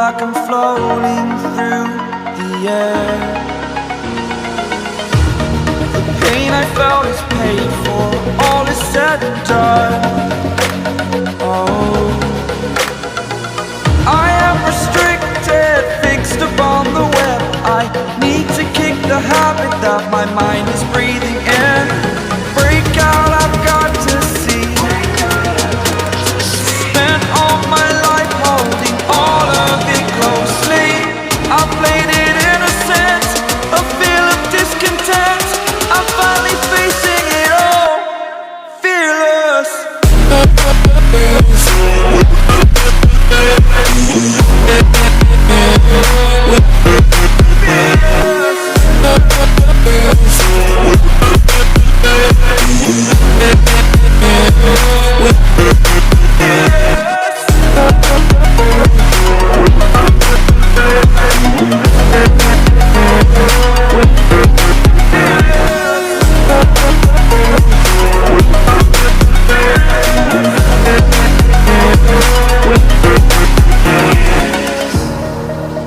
like I'm floating through the air. The pain I felt is paid for, all is said and done. Oh, I am restricted, fixed upon the web. I need to kick the habit that my mind is breathing in. Break out, I've got to see. Spent all my life holding all of it closely. I played it innocent, a feel of discontent. I'm finally facing it all, fearless.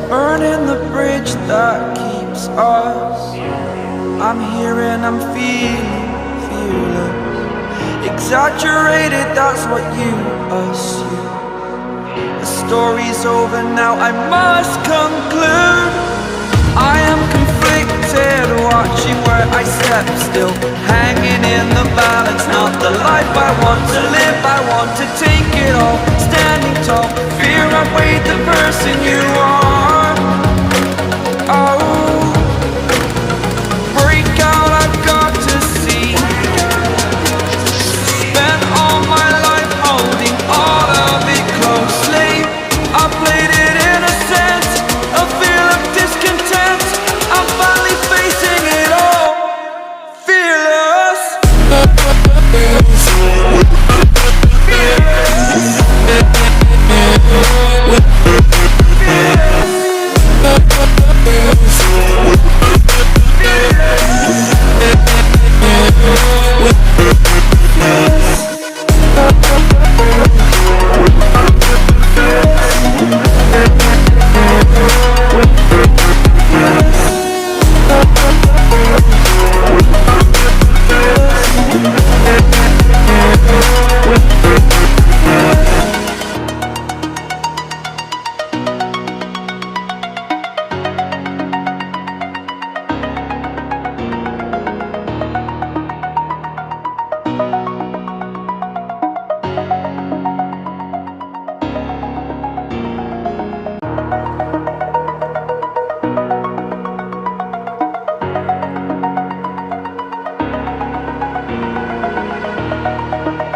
Burning the bridge that keeps us. I'm here and I'm feeling fearless. Exaggerated, that's what you assume. The story's over now, I must conclude. I am conflicted, watching where I step still, hanging in the balance. Not the life I want to live, I want to take it all. Standing tall, fear outweighed the person you are. Oh, break out, I've got to see. Spent all my life holding all of it closely. I played it innocent, a feel of discontent. I'm finally facing it all, fearless.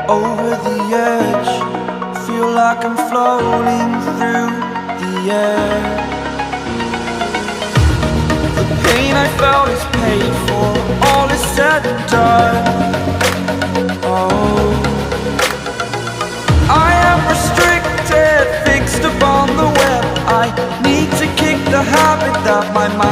Over the edge, feel like I'm floating through the air. The pain I felt is paid for, all is said and done. Oh, I am restricted, fixed upon the web. I need to kick the habit that my mind